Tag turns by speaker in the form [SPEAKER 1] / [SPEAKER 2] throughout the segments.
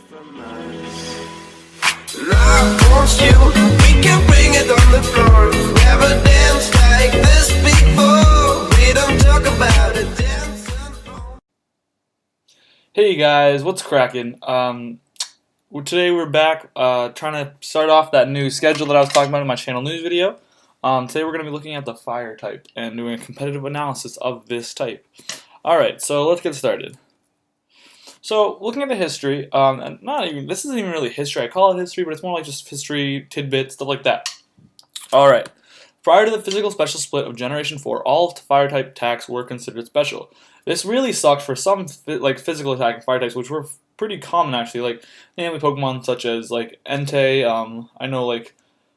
[SPEAKER 1] from us. And I want you, we can bring it on the floor. Never danced like this before. We don't talk about it, dancing on.
[SPEAKER 2] Hey guys, what's cracking? Today we're back trying to start off that new schedule that I was talking about in my channel news video. Today we're going to be looking at the fire type and doing a competitive analysis of this type. Alright, so let's get started. So looking at the history, and this isn't even really history, I call it history, but it's more like just history, tidbits, stuff like that. Alright, prior to the physical special split of Generation 4, all fire type attacks were considered special. This really sucked for some physical attacking fire types, which were pretty common actually, like namely Pokemon such as like Entei, I know like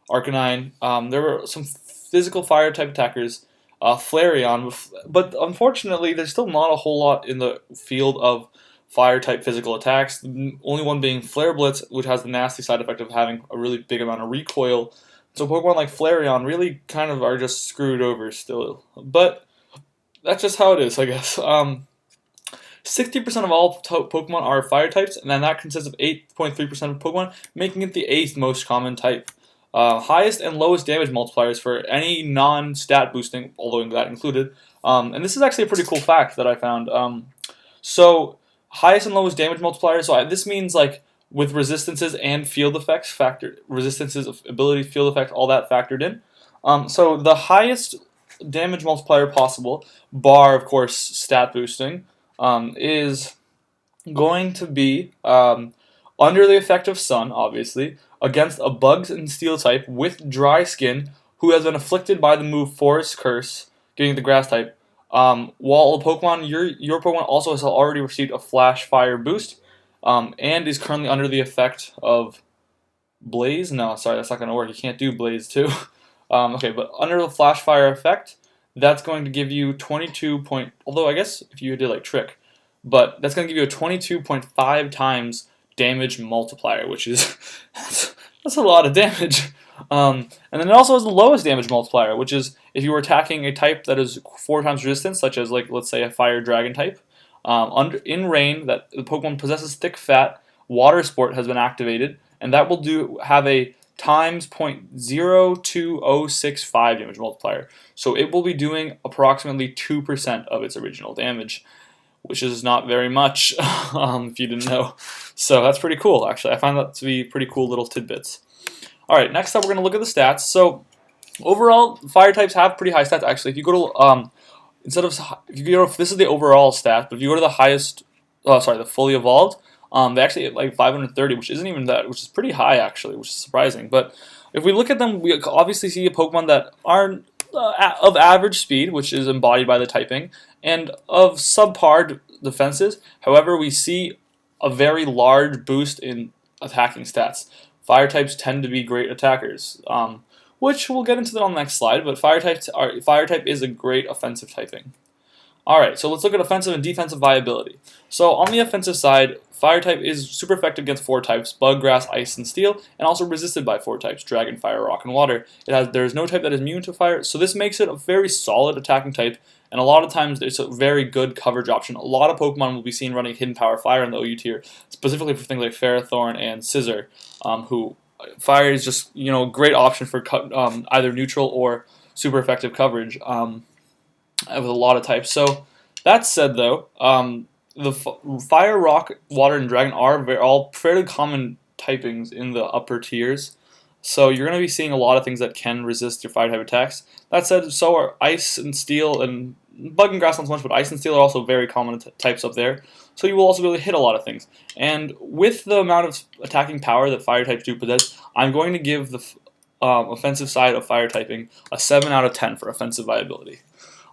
[SPEAKER 2] Arcanine. There were some physical fire type attackers, Flareon, but unfortunately there's still not a whole lot in the field of fire type physical attacks. The only one being Flare Blitz, which has the nasty side effect of having a really big amount of recoil. So Pokemon like Flareon really kind of are just screwed over still. But that's just how it is, I guess. 60% of all Pokemon are fire types, and then that consists of 8.3% of Pokemon, making it the 8th most common type. Highest and lowest damage multipliers for any non-stat boosting, although that included. And this is actually a pretty cool fact that I found. So highest and lowest damage multipliers. So this means like with resistances and field effects resistances, ability, field effects, all that factored in. So the highest damage multiplier possible, bar of course stat boosting, is going to be under the effect of sun, obviously, against a Bugs and Steel type with dry skin who has been afflicted by the move Forest Curse, getting the Grass type. While a Pokemon, your Pokemon also has already received a Flash Fire boost, and is currently under the effect of Blaze. No, sorry, that's not going to work. You can't do Blaze too. Okay, but under the Flash Fire effect, that's going to give you 22 point. Although I guess if you did like Trick, but that's going to give you a 22.5 times damage multiplier, which is that's a lot of damage. And then it also has the lowest damage multiplier, which is if you were attacking a type that is 4 times resistance, such as like let's say a Fire Dragon type, in rain that the Pokemon possesses thick fat, Water Sport has been activated, and that will have a times 0.02065 damage multiplier. So it will be doing approximately 2% of its original damage, which is not very much if you didn't know. So that's pretty cool, actually. I find that to be pretty cool little tidbits. Alright, next up we're going to look at the stats. So overall, fire types have pretty high stats, actually. If you go to, this is the overall stat, but if you go to the highest, the fully evolved, they actually hit like 530, which isn't even that, which is pretty high actually, which is surprising. But if we look at them, we obviously see a Pokemon that are of average speed, which is embodied by the typing, and of subpar defenses. However, we see a very large boost in attacking stats. Fire types tend to be great attackers, which we'll get into that on the next slide. But fire type is a great offensive typing. Alright, so let's look at offensive and defensive viability. So on the offensive side, fire type is super effective against 4 types, Bug, Grass, Ice, and Steel, and also resisted by 4 types, Dragon, Fire, Rock, and Water. There is no type that is immune to fire, so this makes it a very solid attacking type, and a lot of times it's a very good coverage option. A lot of Pokemon will be seen running Hidden Power Fire in the OU tier, specifically for things like Ferrothorn and Scizor, who fire is just a great option for either neutral or super effective coverage. With a lot of types. So that said, though, the Fire, Rock, Water, and Dragon are all fairly common typings in the upper tiers. So you're going to be seeing a lot of things that can resist your fire type attacks. That said, so are Ice and Steel, and Bug and Grass not so much, but Ice and Steel are also very common types up there. So you will also be able to hit a lot of things. And with the amount of attacking power that fire types do possess, I'm going to give the offensive side of fire typing a 7 out of 10 for offensive viability.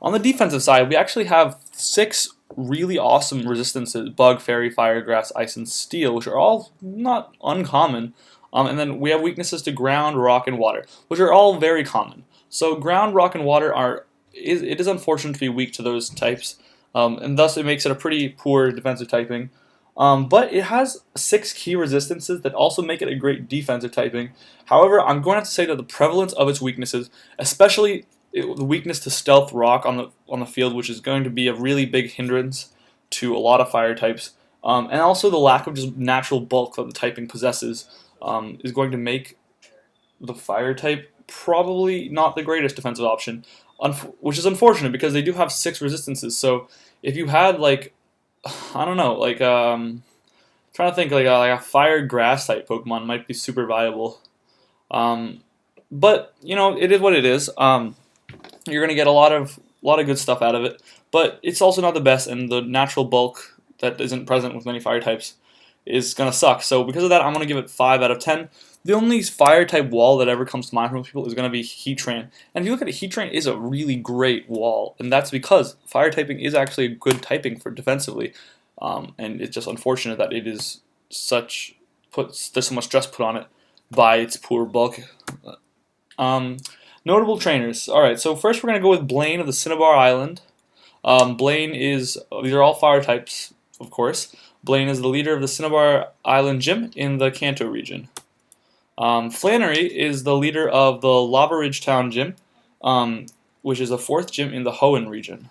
[SPEAKER 2] On the defensive side, we actually have 6 really awesome resistances: Bug, Fairy, Fire, Grass, Ice, and Steel, which are all not uncommon. And then we have weaknesses to Ground, Rock, and Water, which are all very common. So Ground, Rock, and Water it is unfortunate to be weak to those types, and thus it makes it a pretty poor defensive typing. But it has 6 key resistances that also make it a great defensive typing. However, I'm going to have to say that the prevalence of its weaknesses, especially the weakness to Stealth Rock on the field, which is going to be a really big hindrance to a lot of fire types, And also the lack of just natural bulk that the typing possesses is going to make the fire type probably not the greatest defensive option, which is unfortunate because they do have 6 resistances. So if you had like, I don't know, like trying to think like a fire grass type Pokemon might be super viable. Um, but it is what it is. You're gonna get a lot of good stuff out of it, but it's also not the best, and the natural bulk that isn't present with many fire types is gonna suck. So because of that, I'm gonna give it 5 out of 10. The only fire type wall that ever comes to mind from people is gonna be Heatran, and if you look at it, Heatran is a really great wall, and that's because fire typing is actually a good typing for defensively, and it's just unfortunate that it is there's so much stress put on it by its poor bulk. Um, Notable trainers. All right, so first we're gonna go with Blaine of the Cinnabar Island. Blaine is these are all fire types, of course. Blaine is the leader of the Cinnabar Island Gym in the Kanto region. Flannery is the leader of the Lava Ridge Town Gym, which is the 4th gym in the Hoenn region.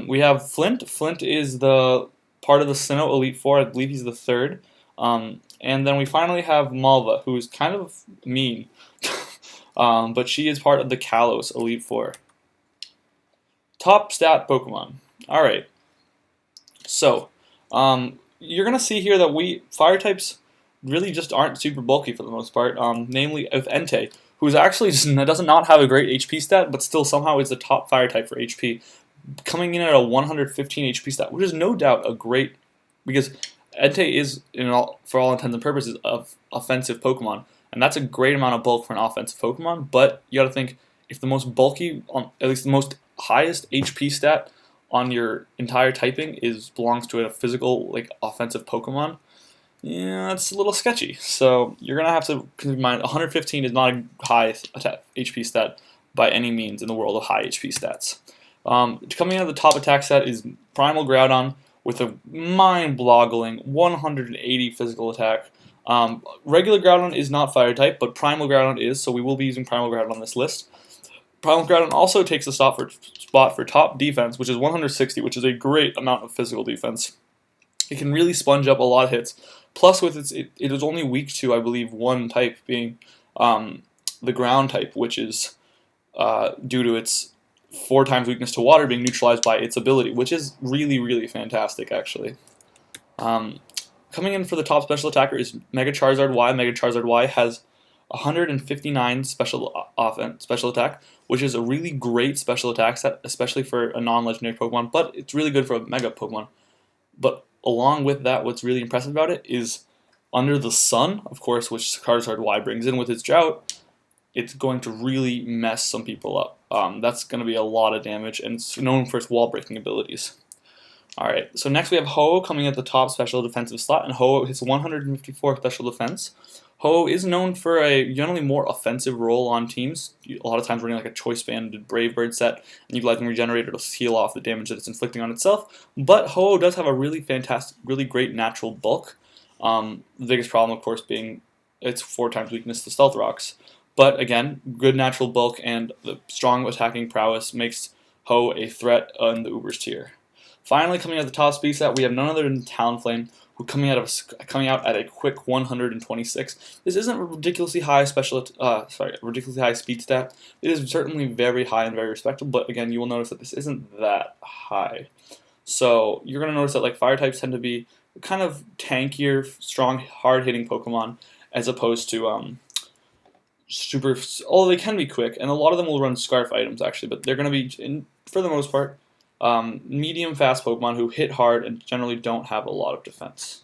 [SPEAKER 2] We have Flint. Flint is the part of the Sinnoh Elite Four. I believe he's the 3rd. And then we finally have Malva, who's kind of mean, but she is part of the Kalos Elite Four. Top stat Pokemon. All right. So, you're gonna see here that fire types really just aren't super bulky for the most part. Namely, of Entei, who's actually does not have a great HP stat, but still somehow is the top fire type for HP, coming in at a 115 HP stat, which is no doubt a great, because Entei is, for all intents and purposes, of offensive Pokemon, and that's a great amount of bulk for an offensive Pokemon. But you got to think, if the most bulky, at least the most highest HP stat on your entire typing belongs to a physical, like, offensive Pokemon, yeah, that's a little sketchy. So you're gonna have to keep in mind 115 is not a high HP stat by any means in the world of high HP stats. Coming in at the top attack stat is Primal Groudon with a mind-boggling 180 physical attack. Regular Groudon is not fire type, but Primal Groudon is, so we will be using Primal Groudon on this list. Primal Groudon also takes the spot for top defense, which is 160, which is a great amount of physical defense. It can really sponge up a lot of hits. Plus, with it is only weak to, I believe, one type, being the ground type, which is due to its 4 times weakness to water being neutralized by its ability, which is really, really fantastic, actually. Coming in for the top special attacker is Mega Charizard Y. Mega Charizard Y has 159 special attack, which is a really great special attack set, especially for a non-legendary Pokemon, but it's really good for a Mega Pokemon. But along with that, what's really impressive about it is Under the Sun, of course, which Charizard Y brings in with its drought. It's going to really mess some people up. That's going to be a lot of damage, and it's known for its wall-breaking abilities. Alright, so next we have Ho-Oh coming at the top special defensive slot, and Ho-Oh hits 154 special defense. Ho-Oh is known for a generally more offensive role on teams, a lot of times running like a Choice Band Brave Bird set, and utilizing Regenerator to heal off the damage that it's inflicting on itself. But Ho-Oh does have a really fantastic, really great natural bulk. The biggest problem, of course, being its 4 times weakness to Stealth Rocks. But again, good natural bulk and the strong attacking prowess makes Ho a threat in the Ubers tier. Finally, coming out of the top speed set, we have none other than Talonflame, who coming out at a quick 126. This isn't a ridiculously high ridiculously high speed stat. It is certainly very high and very respectable, but again, you will notice that this isn't that high. So you're gonna notice that like fire types tend to be kind of tankier, strong, hard-hitting Pokemon, as opposed to although they can be quick, and a lot of them will run Scarf items actually, but they're going to be, for the most part, medium fast Pokemon who hit hard and generally don't have a lot of defense.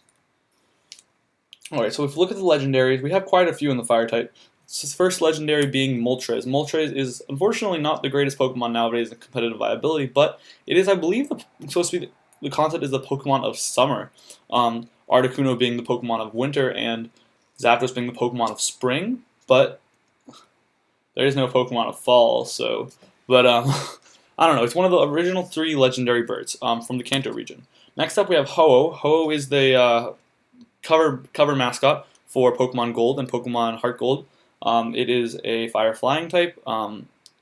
[SPEAKER 2] Alright, so if we look at the legendaries, we have quite a few in the fire type. This first legendary being Moltres. Moltres is unfortunately not the greatest Pokemon nowadays in competitive viability, but it is, I believe, supposed to be the concept is the Pokemon of summer. Articuno being the Pokemon of winter, and Zapdos being the Pokemon of spring, but there is no Pokemon of fall, so... But, I don't know, it's one of the original 3 legendary birds from the Kanto region. Next up we have Ho-Oh. Ho-Oh is the cover mascot for Pokemon Gold and Pokemon Heart Gold. It is a fire flying type.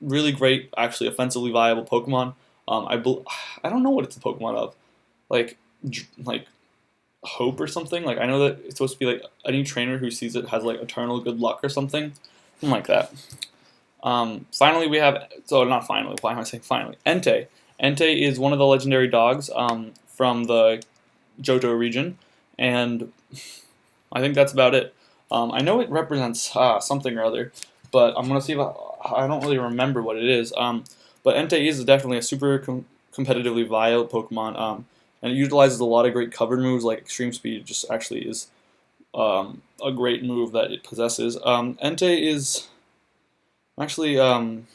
[SPEAKER 2] Really great, actually offensively viable Pokemon. I don't know what it's a Pokemon of. Like, like hope or something. Like I know that it's supposed to be like any trainer who sees it has like eternal good luck or something like that. Finally, we have, so not finally, why am I saying finally? Entei. Entei is one of the legendary dogs from the Johto region, and I think that's about it. I know it represents something or other, but I'm going to see if I don't really remember what it is. But Entei is definitely a super competitively viable Pokemon, and it utilizes a lot of great cover moves like Extreme Speed, just actually is a great move that it possesses. Entei is actually trying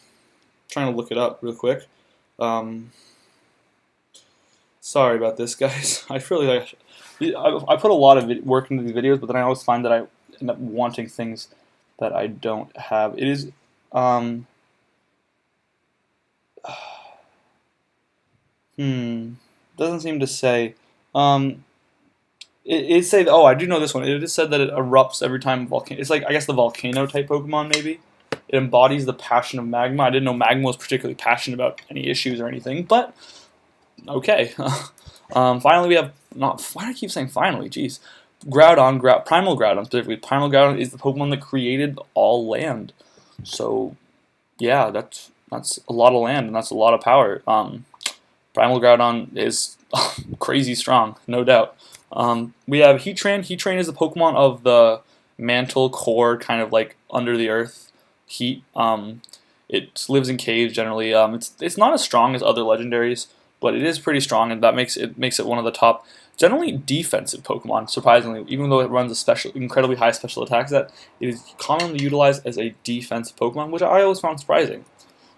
[SPEAKER 2] to look it up real quick. Sorry about this, guys. I really like. I put a lot of work into these videos, but then I always find that I end up wanting things that I don't have. It is doesn't seem to say. It say, oh, I do know this one. It just said that it erupts every time volcano. It's like, I guess, the volcano type Pokemon maybe. It embodies the passion of magma. I didn't know magma was particularly passionate about any issues or anything, but okay. Finally, we have not. Why do I keep saying finally? Jeez. Primal Groudon specifically. Primal Groudon is the Pokemon that created all land. So, yeah, that's a lot of land and that's a lot of power. Primal Groudon is crazy strong, no doubt. We have Heatran. Heatran is a Pokemon of the mantle core, kind of like under the earth heat. It lives in caves generally. It's not as strong as other legendaries, but it is pretty strong, and that makes it one of the top, generally defensive Pokemon. Surprisingly, even though it runs a incredibly high special attack set, it is commonly utilized as a defensive Pokemon, which I always found surprising.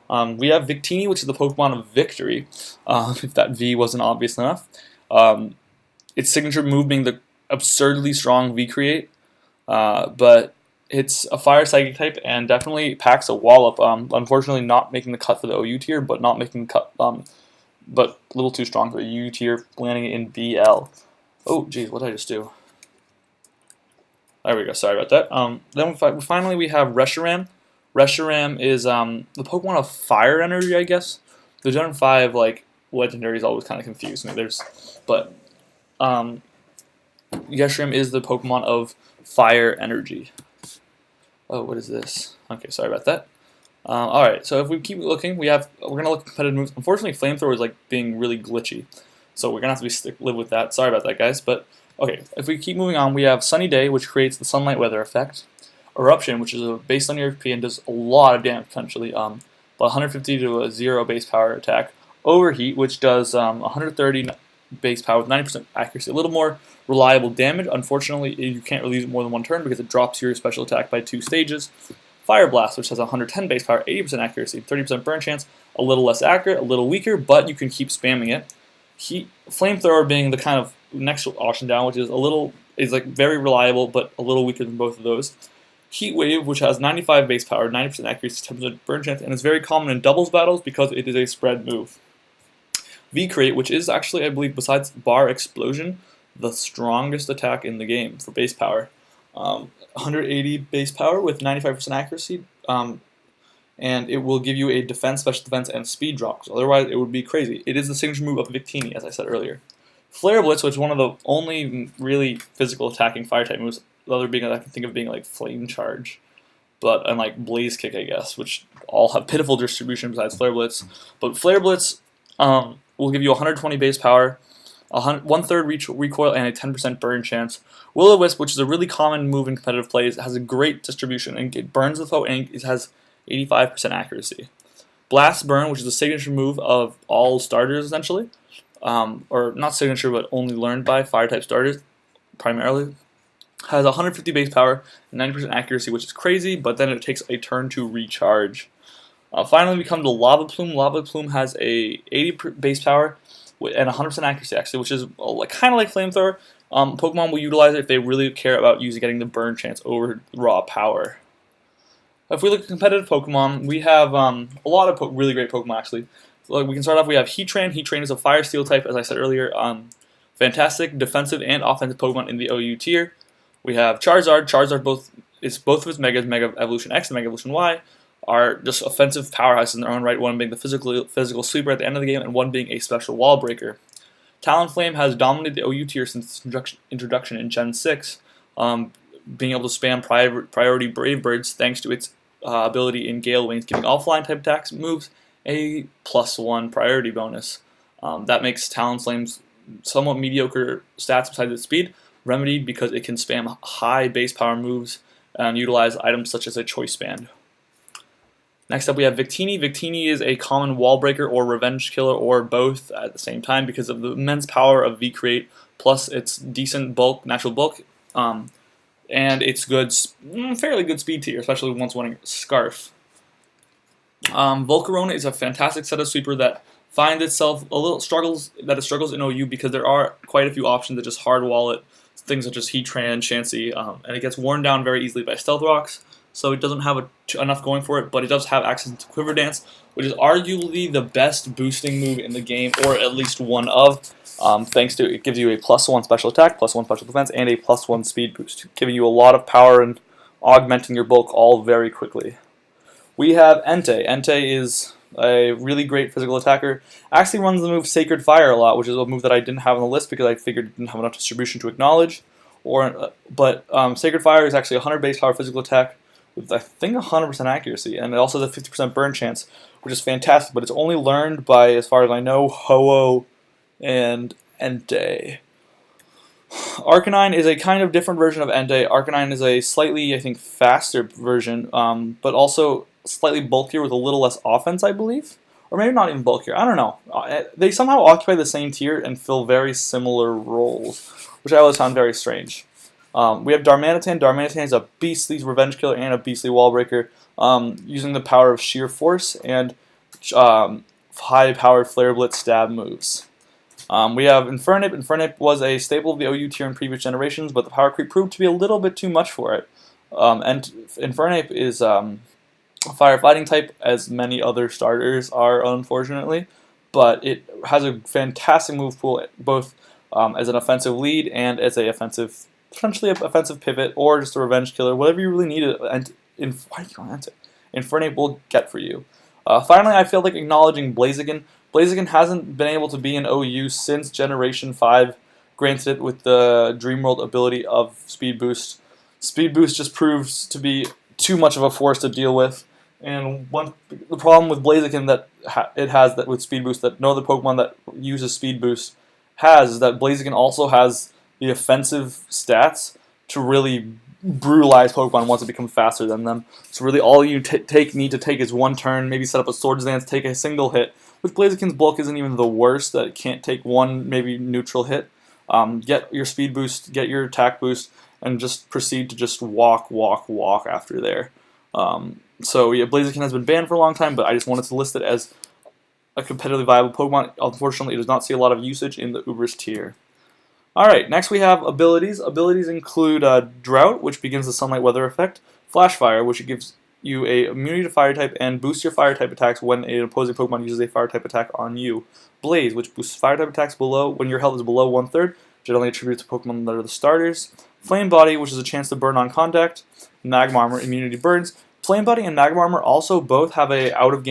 [SPEAKER 2] We have Victini, which is the Pokemon of Victory, if that V wasn't obvious enough. Its signature move being the absurdly strong V-Create, but it's a Fire Psychic type and definitely packs a wallop. Unfortunately, not making the cut for the OU tier, but not making the cut, but a little too strong for the U tier, landing it in BL. Oh, geez, what did I just do? There we go. Sorry about that. Then finally we have Reshiram. Reshiram is the Pokemon of Fire Energy, I guess. The Gen 5 like legendaries always kind of confuse me. Reshiram is the Pokemon of Fire Energy. Oh, what is this? Okay, sorry about that. All right, so if we keep looking, we're gonna look at competitive moves. Unfortunately, Flamethrower is like being really glitchy, so we're gonna have to live with that. Sorry about that, guys. But okay, if we keep moving on, we have Sunny Day, which creates the sunlight weather effect. Eruption, which is based on your HP and does a lot of damage potentially, about 150 to a 0 base power attack. Overheat, which does 130 base power with 90% accuracy, a little more reliable damage. Unfortunately, you can't really use it more than one turn because it drops your special attack by 2 stages. Fire Blast, which has 110 base power, 80% accuracy, 30% burn chance, a little less accurate, a little weaker, but you can keep spamming it. Flamethrower being the kind of next option down, which is like very reliable, but a little weaker than both of those. Heat Wave, which has 95 base power, 90% accuracy, 10% burn chance, and is very common in doubles battles because it is a spread move. V-Create, which is actually, I believe, besides Bar Explosion, the strongest attack in the game for base power. 180 base power with 95% accuracy, and it will give you a defense, special defense, and speed drops. Otherwise, it would be crazy. It is the signature move of Victini, as I said earlier. Flare Blitz, which is one of the only really physical attacking fire-type moves, the other being I can think of being like Flame Charge, and like Blaze Kick, I guess, which all have pitiful distribution besides Flare Blitz. But Flare Blitz will give you 120 base power, 1/3 recoil, and a 10% burn chance. Will-O-Wisp, which is a really common move in competitive plays, has a great distribution, and it burns the foe, and it has 85% accuracy. Blast Burn, which is a signature move of all starters, essentially, or not signature, but only learned by Fire-type starters, primarily, has 150 base power, and 90% accuracy, which is crazy, but then it takes a turn to recharge. Finally, we come to Lava Plume. Lava Plume has a 80 base power and 100% accuracy, actually, which is kind of like Flamethrower. Pokemon will utilize it if they really care about getting the burn chance over raw power. If we look at competitive Pokemon, we have a lot of really great Pokemon, actually. So, we can start off, we have Heatran. Heatran is a Fire Steel type, as I said earlier. Fantastic defensive and offensive Pokemon in the OU tier. We have Charizard. Charizard, both of its Megas, Mega Evolution X and Mega Evolution Y, are just offensive powerhouses in their own right, one being the physical sweeper at the end of the game, and one being a special wall breaker. Talonflame has dominated the OU tier since its introduction in Gen 6, being able to spam priority Brave Birds thanks to its ability in Gale Wings, giving all flying type attacks moves a +1 priority bonus. That makes Talonflame's somewhat mediocre stats besides its speed remedied because it can spam high base power moves and utilize items such as a Choice Band. Next up we have Victini. Victini is a common wall breaker or revenge killer or both at the same time because of the immense power of V-Create plus its decent bulk, natural bulk, and its good, fairly good speed tier, especially once winning Scarf. Volcarona is a fantastic setup sweeper that finds itself a little struggles in OU because there are quite a few options that just hard wall it, things such as Heatran, Chansey, and it gets worn down very easily by Stealth Rocks, so it doesn't have enough going for it, but it does have access to Quiver Dance, which is arguably the best boosting move in the game, or at least one of, thanks to it gives you a +1 special attack, +1 special defense, and a +1 speed boost, giving you a lot of power and augmenting your bulk all very quickly. We have Entei. Entei is a really great physical attacker. Actually runs the move Sacred Fire a lot, which is a move that I didn't have on the list because I figured it didn't have enough distribution to acknowledge. But Sacred Fire is actually 100 base power physical attack with I think 100% accuracy, and it also has a 50% burn chance, which is fantastic. But it's only learned by, as far as I know, Ho-Oh and Entei. Arcanine is a kind of different version of Entei. Arcanine is a slightly, I think, faster version, but also slightly bulkier with a little less offense, I believe. Or maybe not even bulkier. I don't know. They somehow occupy the same tier and fill very similar roles, which I always found very strange. We have Darmanitan. Darmanitan is a beastly revenge killer and a beastly wall breaker, using the power of sheer force and high-powered Flare Blitz stab moves. We have Infernape. Infernape was a staple of the OU tier in previous generations, but the power creep proved to be a little bit too much for it. And Infernape is a firefighting type, as many other starters are, unfortunately, but it has a fantastic move pool, both as an offensive lead and as a potentially an offensive pivot, or just a revenge killer, whatever you really need it. And Infernape will get for you. Finally, I feel like acknowledging Blaziken. Blaziken hasn't been able to be in OU since Generation 5, granted it with the Dreamworld ability of Speed Boost. Speed Boost just proves to be too much of a force to deal with, and the problem with Blaziken that it has that with Speed Boost that no other Pokemon that uses Speed Boost has is that Blaziken also has the offensive stats to really brutalize Pokemon once it becomes faster than them. So really all you need to take is one turn, maybe set up a Swords Dance, take a single hit. With Blaziken's bulk isn't even the worst, that it can't take one maybe neutral hit. Get your speed boost, get your attack boost, and just proceed to just walk after there. So yeah, Blaziken has been banned for a long time, but I just wanted to list it as a competitively viable Pokemon. Unfortunately, it does not see a lot of usage in the Ubers tier. Alright, next we have abilities. Abilities include Drought, which begins the Sunlight Weather effect, Flash Fire, which gives you a immunity to fire type and boosts your fire type attacks when an opposing Pokemon uses a fire type attack on you. Blaze, which boosts fire type attacks when your health is below 1/3, generally attributed to Pokemon that are the starters. Flame Body, which is a chance to burn on contact. Magma Armor, immunity burns. Flame Body and Magma Armor also both have a out of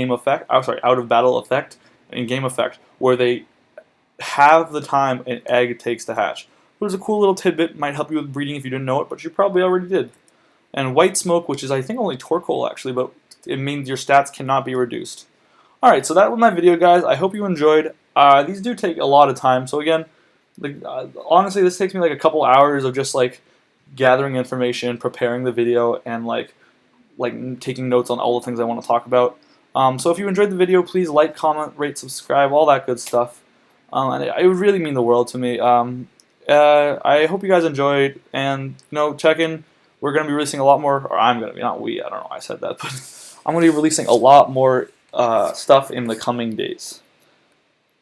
[SPEAKER 2] battle effect and game effect, where they have the time an egg takes to hatch. It was a cool little tidbit, might help you with breeding if you didn't know it, but you probably already did. And White Smoke, which is I think only Torkoal actually, but it means your stats cannot be reduced. Alright, so that was my video, guys. I hope you enjoyed. These do take a lot of time, so again, honestly, this takes me like a couple hours of just like gathering information, preparing the video, and like taking notes on all the things I want to talk about. So if you enjoyed the video, please like, comment, rate, subscribe, all that good stuff. And it would really mean the world to me. I hope you guys enjoyed, and check in. We're going to be releasing a lot more, or I'm going to be, not we, I don't know why I said that, but I'm going to be releasing a lot more stuff in the coming days.